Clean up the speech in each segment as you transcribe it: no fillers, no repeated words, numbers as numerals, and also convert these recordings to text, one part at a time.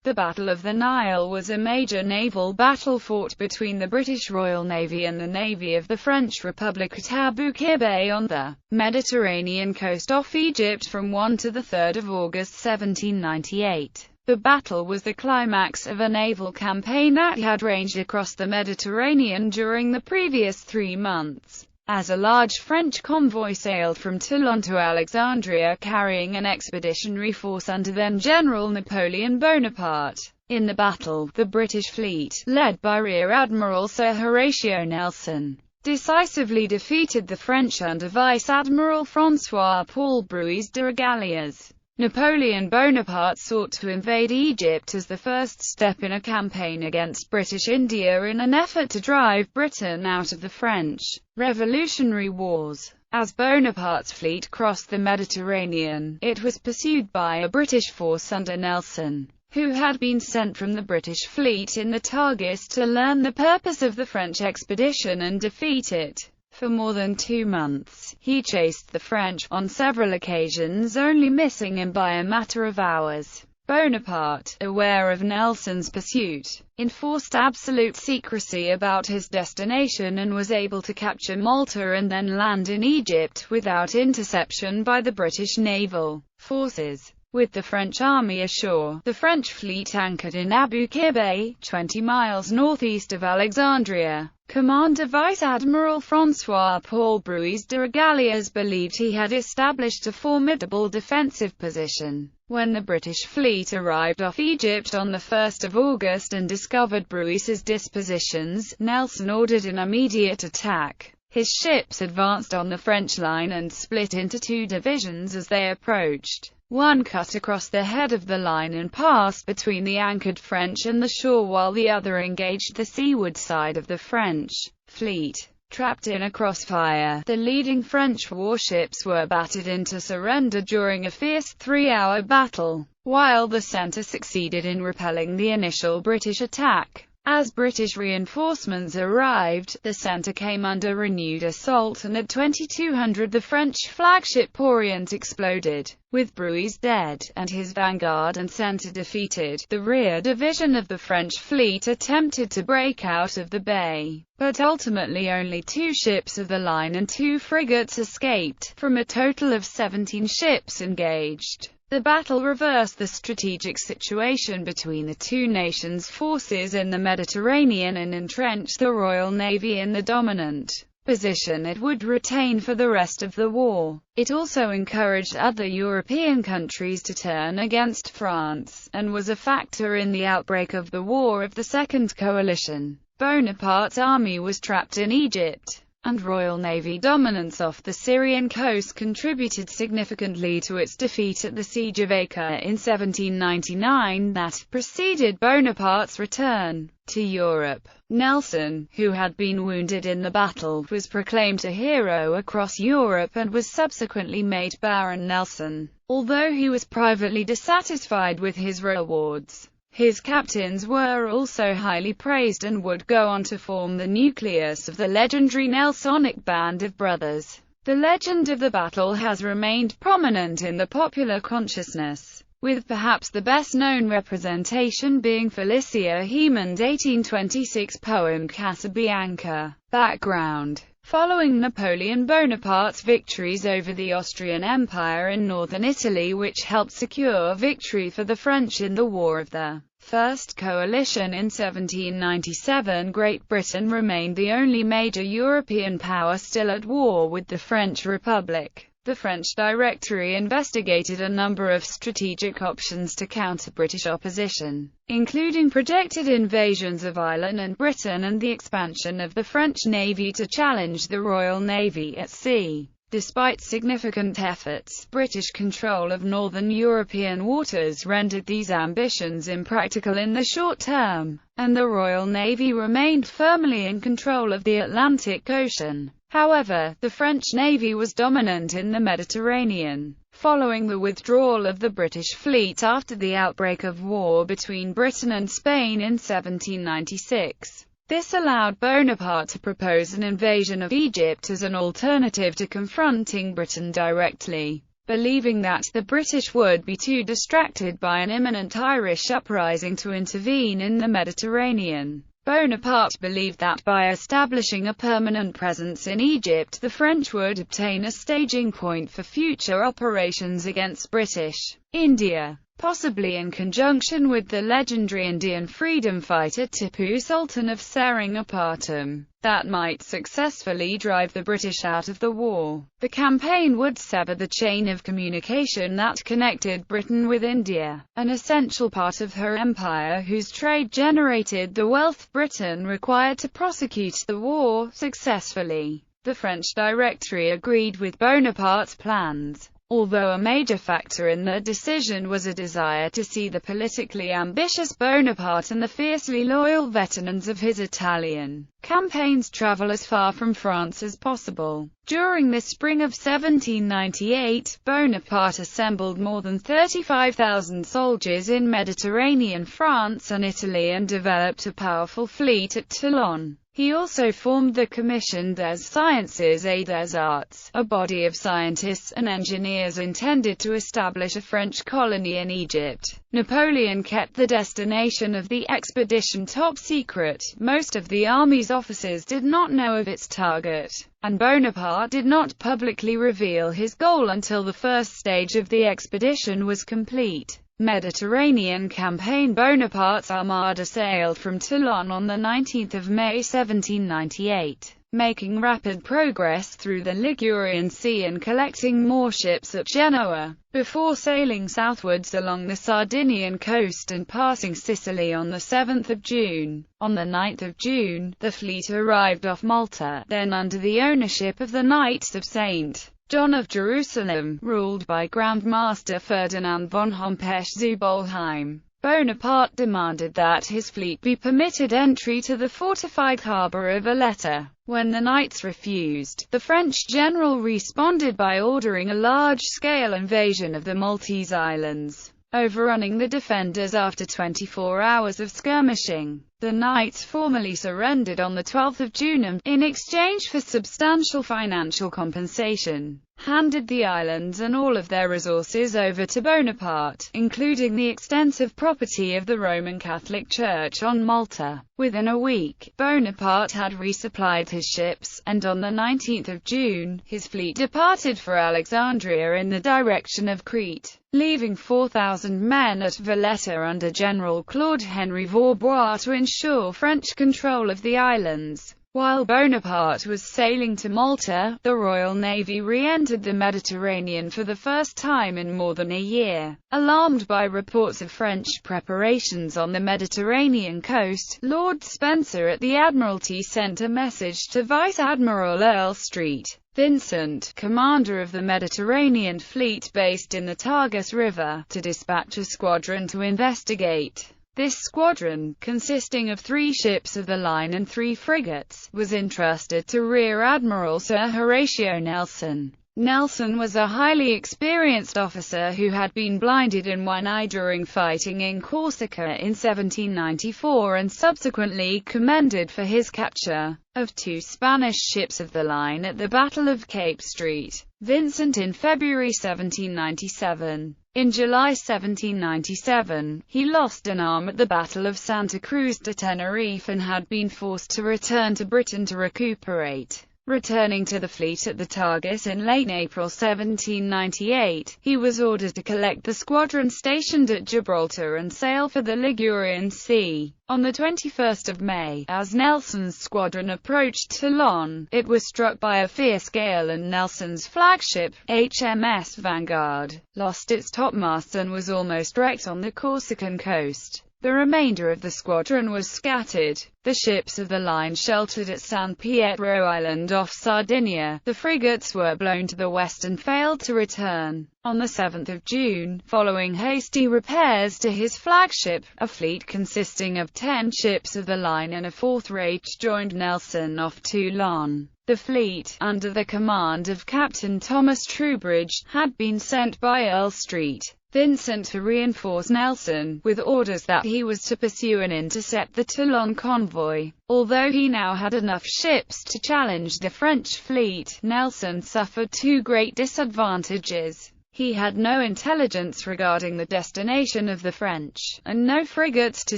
The Battle of the Nile was a major naval battle fought between the British Royal Navy and the Navy of the French Republic at Qir Bay on the Mediterranean coast off Egypt from 1 to 3 August 1798. The battle was the climax of a naval campaign that had ranged across the Mediterranean during the previous 3 months. As a large French convoy sailed from Toulon to Alexandria carrying an expeditionary force under then-General Napoleon Bonaparte. In the battle, the British fleet, led by Rear Admiral Sir Horatio Nelson, decisively defeated the French under Vice Admiral François-Paul Bruys de Regalias. Napoleon Bonaparte sought to invade Egypt as the first step in a campaign against British India in an effort to drive Britain out of the French Revolutionary Wars. As Bonaparte's fleet crossed the Mediterranean, it was pursued by a British force under Nelson, who had been sent from the British fleet in the Tagus to learn the purpose of the French expedition and defeat it. For more than 2 months, he chased the French, on several occasions only missing him by a matter of hours. Bonaparte, aware of Nelson's pursuit, enforced absolute secrecy about his destination and was able to capture Malta and then land in Egypt without interception by the British naval forces. With the French army ashore, the French fleet anchored in Qir Bay, 20 miles northeast of Alexandria. Commander Vice Admiral François-Paul Bruys de Regalias believed he had established a formidable defensive position. When the British fleet arrived off Egypt on 1 August and discovered Bruys's dispositions, Nelson ordered an immediate attack. His ships advanced on the French line and split into 2 divisions as they approached. One cut across the head of the line and passed between the anchored French and the shore, while the other engaged the seaward side of the French fleet. Trapped in a crossfire, the leading French warships were battered into surrender during a fierce 3-hour battle, while the centre succeeded in repelling the initial British attack. As British reinforcements arrived, the centre came under renewed assault and at 2200 the French flagship Orient exploded. With Bruys dead, and his vanguard and centre defeated, the rear division of the French fleet attempted to break out of the bay, but ultimately only 2 ships of the line and 2 frigates escaped, from a total of 17 ships engaged. The battle reversed the strategic situation between the 2 nations' forces in the Mediterranean and entrenched the Royal Navy in the dominant position it would retain for the rest of the war. It also encouraged other European countries to turn against France, and was a factor in the outbreak of the War of the Second Coalition. Bonaparte's army was trapped in Egypt, and Royal Navy dominance off the Syrian coast contributed significantly to its defeat at the Siege of Acre in 1799 that preceded Bonaparte's return to Europe. Nelson, who had been wounded in the battle, was proclaimed a hero across Europe and was subsequently made Baron Nelson, although he was privately dissatisfied with his rewards. His captains were also highly praised and would go on to form the nucleus of the legendary Nelsonic band of brothers. The legend of the battle has remained prominent in the popular consciousness, with perhaps the best-known representation being Felicia Hemond's 1826 poem Casabianca. Background: following Napoleon Bonaparte's victories over the Austrian Empire in northern Italy, which helped secure victory for the French in the War of the First Coalition in 1797, Great Britain remained the only major European power still at war with the French Republic. The French Directory investigated a number of strategic options to counter British opposition, including projected invasions of Ireland and Britain and the expansion of the French Navy to challenge the Royal Navy at sea. Despite significant efforts, British control of northern European waters rendered these ambitions impractical in the short term, and the Royal Navy remained firmly in control of the Atlantic Ocean. However, the French Navy was dominant in the Mediterranean. Following the withdrawal of the British fleet after the outbreak of war between Britain and Spain in 1796, this allowed Bonaparte to propose an invasion of Egypt as an alternative to confronting Britain directly. Believing that the British would be too distracted by an imminent Irish uprising to intervene in the Mediterranean, Bonaparte believed that by establishing a permanent presence in Egypt, the French would obtain a staging point for future operations against British India, possibly in conjunction with the legendary Indian freedom fighter Tipu Sultan of Seringapatam, that might successfully drive the British out of the war. The campaign would sever the chain of communication that connected Britain with India, an essential part of her empire whose trade generated the wealth Britain required to prosecute the war successfully. The French Directory agreed with Bonaparte's plans, although a major factor in their decision was a desire to see the politically ambitious Bonaparte and the fiercely loyal veterans of his Italian campaigns travel as far from France as possible. During the spring of 1798, Bonaparte assembled more than 35,000 soldiers in Mediterranean France and Italy and developed a powerful fleet at Toulon. He also formed the Commission des Sciences et des Arts, a body of scientists and engineers intended to establish a French colony in Egypt. Napoleon kept the destination of the expedition top secret. Most of the army's officers did not know of its target, and Bonaparte did not publicly reveal his goal until the first stage of the expedition was complete. Mediterranean campaign. Bonaparte's armada sailed from Toulon on 19 May 1798, making rapid progress through the Ligurian Sea and collecting more ships at Genoa, before sailing southwards along the Sardinian coast and passing Sicily on 7 June. On 9 June, the fleet arrived off Malta, then under the ownership of the Knights of St. John of Jerusalem, ruled by Grand Master Ferdinand von Hompesch-Zubolheim. Bonaparte demanded that his fleet be permitted entry to the fortified harbour of Valletta. When the knights refused, the French general responded by ordering a large-scale invasion of the Maltese islands, overrunning the defenders after 24 hours of skirmishing. The knights formally surrendered on 12 June and, in exchange for substantial financial compensation, handed the islands and all of their resources over to Bonaparte, including the extensive property of the Roman Catholic Church on Malta. Within a week, Bonaparte had resupplied his ships, and on 19 June, his fleet departed for Alexandria in the direction of Crete, leaving 4,000 men at Valletta under General Claude-Henri Vaubois to ensure French control of the islands. While Bonaparte was sailing to Malta, the Royal Navy re-entered the Mediterranean for the first time in more than a year. Alarmed by reports of French preparations on the Mediterranean coast, Lord Spencer at the Admiralty sent a message to Vice Admiral Earl Street Vincent, commander of the Mediterranean fleet based in the Tagus River, to dispatch a squadron to investigate. This squadron, consisting of 3 ships of the line and 3 frigates, was entrusted to Rear Admiral Sir Horatio Nelson. Nelson was a highly experienced officer who had been blinded in one eye during fighting in Corsica in 1794 and subsequently commended for his capture of 2 Spanish ships of the line at the Battle of Cape Street. Vincent in February 1797. In July 1797, he lost an arm at the Battle of Santa Cruz de Tenerife and had been forced to return to Britain to recuperate. Returning to the fleet at the Tagus in late April 1798, he was ordered to collect the squadron stationed at Gibraltar and sail for the Ligurian Sea. On 21 May, as Nelson's squadron approached Toulon, it was struck by a fierce gale and Nelson's flagship, HMS Vanguard, lost its topmasts and was almost wrecked on the Corsican coast. The remainder of the squadron was scattered. The ships of the line sheltered at San Pietro Island off Sardinia. The frigates were blown to the west and failed to return. On 7 June, following hasty repairs to his flagship, a fleet consisting of 10 ships of the line and a 4th rate joined Nelson off Toulon. The fleet, under the command of Captain Thomas Troubridge, had been sent by Earl Street Vincent to reinforce Nelson, with orders that he was to pursue and intercept the Toulon convoy. Although he now had enough ships to challenge the French fleet, Nelson suffered 2 great disadvantages. He had no intelligence regarding the destination of the French, and no frigates to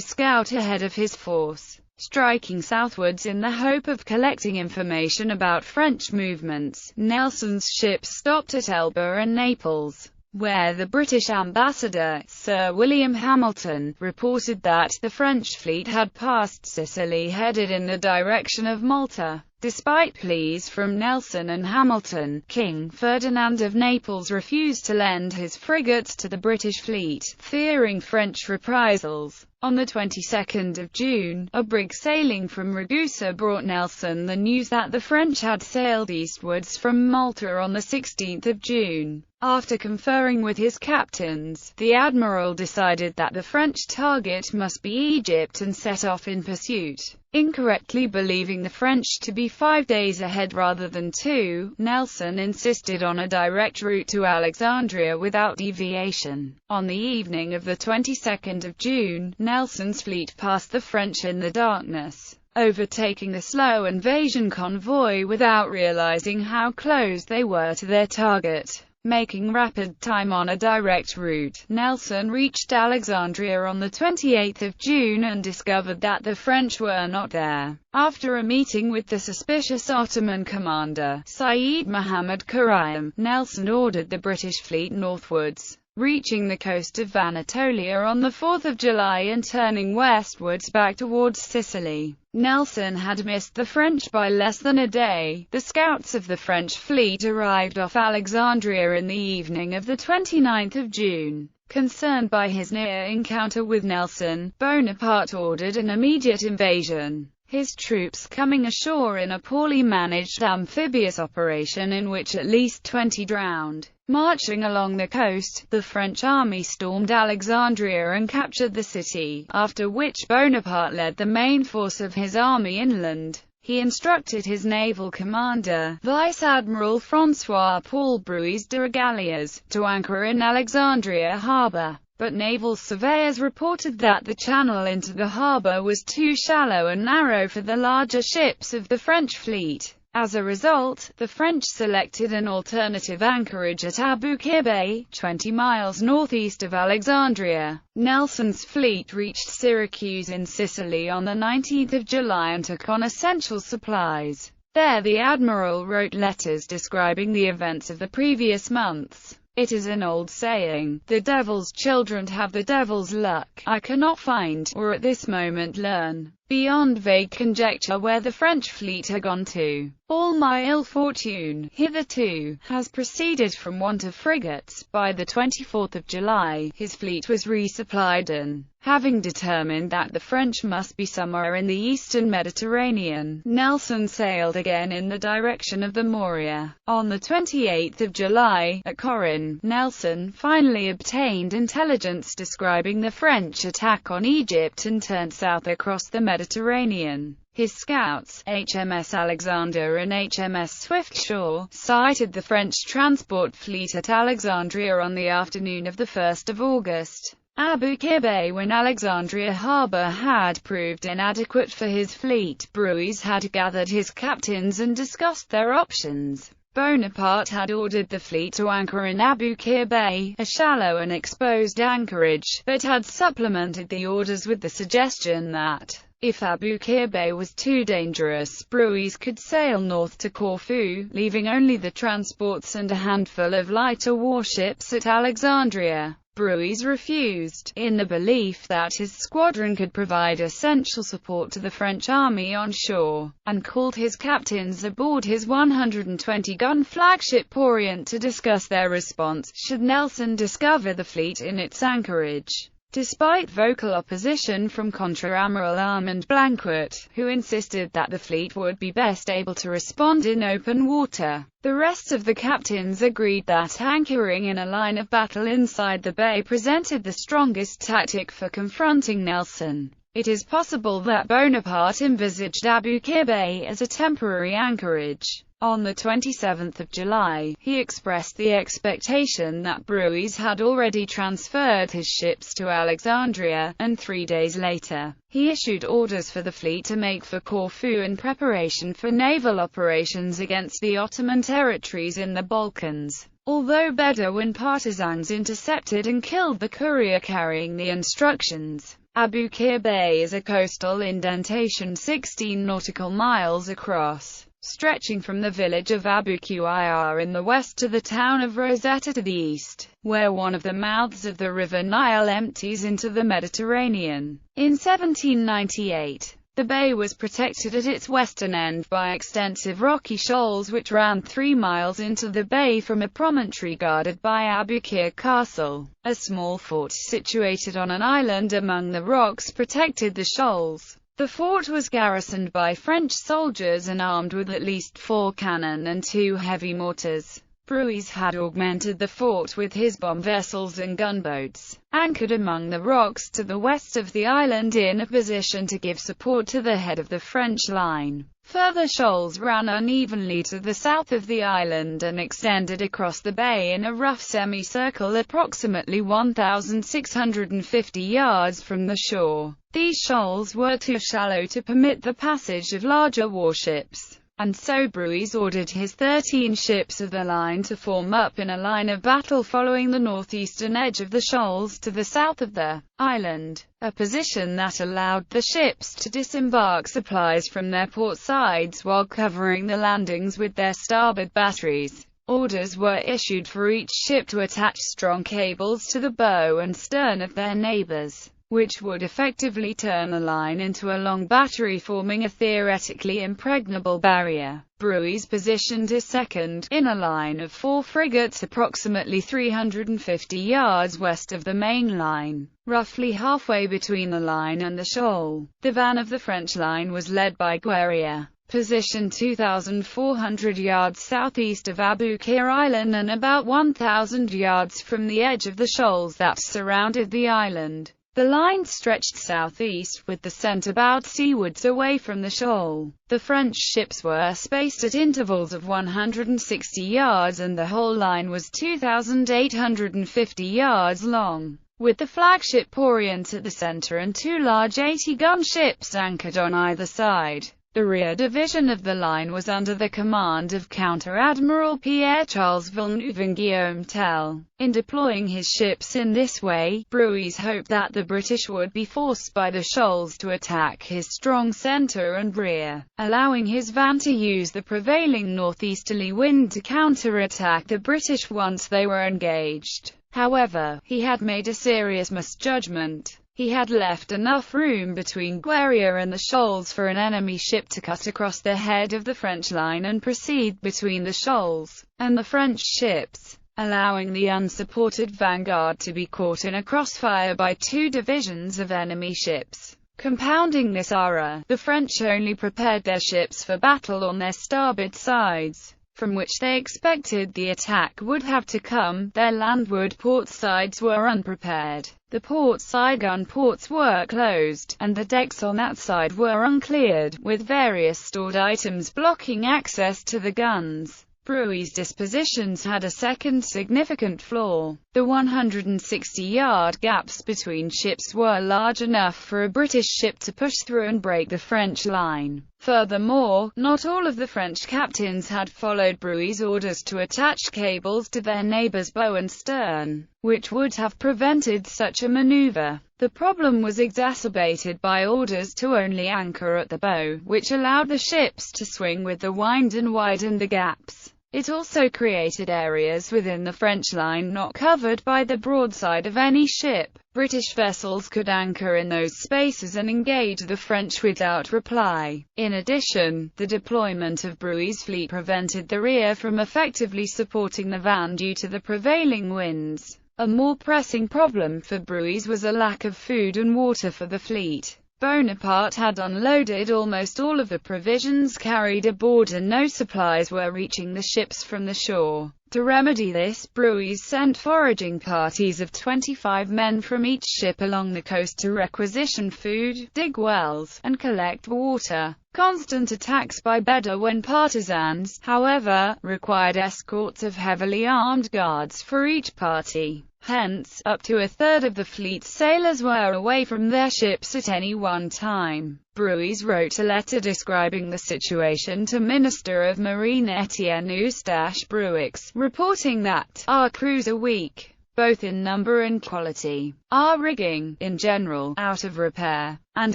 scout ahead of his force. Striking southwards in the hope of collecting information about French movements, Nelson's ships stopped at Elba and Naples, where the British ambassador, Sir William Hamilton, reported that the French fleet had passed Sicily headed in the direction of Malta. Despite pleas from Nelson and Hamilton, King Ferdinand of Naples refused to lend his frigates to the British fleet, fearing French reprisals. On the 22nd of June, a brig sailing from Ragusa brought Nelson the news that the French had sailed eastwards from Malta on the 16th of June. After conferring with his captains, the admiral decided that the French target must be Egypt and set off in pursuit. Incorrectly believing the French to be 5 days ahead rather than 2, Nelson insisted on a direct route to Alexandria without deviation. On the evening of the 22nd of June, Nelson's fleet passed the French in the darkness, overtaking the slow invasion convoy without realizing how close they were to their target. Making rapid time on a direct route, Nelson reached Alexandria on the 28th of June and discovered that the French were not there. After a meeting with the suspicious Ottoman commander, Saeed Muhammad Karaim, Nelson ordered the British fleet northwards, reaching the coast of Anatolia on the 4th of July and turning westwards back towards Sicily. Nelson had missed the French by less than a day. The scouts of the French fleet arrived off Alexandria in the evening of the 29th of June. Concerned by his near encounter with Nelson, Bonaparte ordered an immediate invasion. His troops coming ashore in a poorly managed amphibious operation in which at least 20 drowned. Marching along the coast, the French army stormed Alexandria and captured the city, after which Bonaparte led the main force of his army inland. He instructed his naval commander, Vice-Admiral François-Paul Bruys de Regalias, to anchor in Alexandria harbour. But naval surveyors reported that the channel into the harbour was too shallow and narrow for the larger ships of the French fleet. As a result, the French selected an alternative anchorage at Qir Bay, 20 miles northeast of Alexandria. Nelson's fleet reached Syracuse in Sicily on the 19th of July and took on essential supplies. There the admiral wrote letters describing the events of the previous months. It is an old saying, "The devil's children have the devil's luck." I cannot find, or at this moment learn, beyond vague conjecture where the French fleet had gone to. All my ill fortune, hitherto, has proceeded from want of frigates. By the 24th of July, his fleet was resupplied and, having determined that the French must be somewhere in the eastern Mediterranean, Nelson sailed again in the direction of the Morea. On the 28th of July, at Corinth, Nelson finally obtained intelligence describing the French attack on Egypt and turned south across the Mediterranean. His scouts, HMS Alexander and HMS Swiftsure, sighted the French transport fleet at Alexandria on the afternoon of the 1st of August. Qir Bay, when Alexandria harbour had proved inadequate for his fleet, Bruys had gathered his captains and discussed their options. Bonaparte had ordered the fleet to anchor in Qir Bay, a shallow and exposed anchorage, but had supplemented the orders with the suggestion that, if Qir Bay was too dangerous, Bruys could sail north to Corfu, leaving only the transports and a handful of lighter warships at Alexandria. Bruys refused, in the belief that his squadron could provide essential support to the French army on shore, and called his captains aboard his 120-gun flagship Orient to discuss their response, should Nelson discover the fleet in its anchorage. Despite vocal opposition from Contra-Amiral Armand Blanquet, who insisted that the fleet would be best able to respond in open water, the rest of the captains agreed that anchoring in a line of battle inside the bay presented the strongest tactic for confronting Nelson. It is possible that Bonaparte envisaged Qir Bay as a temporary anchorage. On the 27th of July, he expressed the expectation that Bruys had already transferred his ships to Alexandria, and 3 days later, he issued orders for the fleet to make for Corfu in preparation for naval operations against the Ottoman territories in the Balkans. Although Bedouin partisans intercepted and killed the courier carrying the instructions, Abu Qir Bay is a coastal indentation 16 nautical miles across, stretching from the village of Abu Qir in the west to the town of Rosetta to the east, where one of the mouths of the river Nile empties into the Mediterranean. In 1798, the bay was protected at its western end by extensive rocky shoals which ran 3 miles into the bay from a promontory guarded by Abu Qir Castle. A small fort situated on an island among the rocks protected the shoals. The fort was garrisoned by French soldiers and armed with at least 4 cannon and 2 heavy mortars. Brueys had augmented the fort with his bomb vessels and gunboats, anchored among the rocks to the west of the island in a position to give support to the head of the French line. Further shoals ran unevenly to the south of the island and extended across the bay in a rough semicircle approximately 1,650 yards from the shore. These shoals were too shallow to permit the passage of larger warships, and so Brueys ordered his 13 ships of the line to form up in a line of battle following the northeastern edge of the shoals to the south of the island, a position that allowed the ships to disembark supplies from their port sides while covering the landings with their starboard batteries. Orders were issued for each ship to attach strong cables to the bow and stern of their neighbors, which would effectively turn the line into a long battery forming a theoretically impregnable barrier. Brueys positioned his second, in a line of 4 frigates approximately 350 yards west of the main line, roughly halfway between the line and the shoal. The van of the French line was led by Guerrier, positioned 2,400 yards southeast of Abu Qir Island and about 1,000 yards from the edge of the shoals that surrounded the island. The line stretched southeast, with the center bowed seawards away from the shoal. The French ships were spaced at intervals of 160 yards and the whole line was 2,850 yards long, with the flagship Orient at the center and 2 large 80-gun ships anchored on either side. The rear division of the line was under the command of Counter-Admiral Pierre-Charles Villeneuve and Guillaume Tell. In deploying his ships in this way, Brueys hoped that the British would be forced by the shoals to attack his strong center and rear, allowing his van to use the prevailing northeasterly wind to counter-attack the British once they were engaged. However, he had made a serious misjudgment. He had left enough room between Guerrier and the shoals for an enemy ship to cut across the head of the French line and proceed between the shoals and the French ships, allowing the unsupported vanguard to be caught in a crossfire by 2 divisions of enemy ships. Compounding this error, the French only prepared their ships for battle on their starboard sides, from which they expected the attack would have to come. Their landward port sides were unprepared. The port side gun ports were closed, and the decks on that side were uncleared, with various stored items blocking access to the guns. Brueys' dispositions had a second significant flaw. The 160-yard gaps between ships were large enough for a British ship to push through and break the French line. Furthermore, not all of the French captains had followed Brueys' orders to attach cables to their neighbors' bow and stern, which would have prevented such a maneuver. The problem was exacerbated by orders to only anchor at the bow, which allowed the ships to swing with the wind and widened the gaps. It also created areas within the French line not covered by the broadside of any ship. British vessels could anchor in those spaces and engage the French without reply. In addition, the deployment of Brueys' fleet prevented the rear from effectively supporting the van due to the prevailing winds. A more pressing problem for Brueys was a lack of food and water for the fleet. Bonaparte had unloaded almost all of the provisions carried aboard and no supplies were reaching the ships from the shore. To remedy this, Brueys sent foraging parties of 25 men from each ship along the coast to requisition food, dig wells, and collect water. Constant attacks by Bedouin partisans, however, required escorts of heavily armed guards for each party. Hence, up to a third of the fleet's sailors were away from their ships at any one time. Brueys wrote a letter describing the situation to Minister of Marine Etienne Eustache Bruix, reporting that, "Our crews are weak, both in number and quality. Our rigging, in general, out of repair, and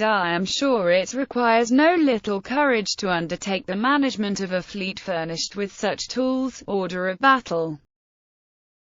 I am sure it requires no little courage to undertake the management of a fleet furnished with such tools, order of battle,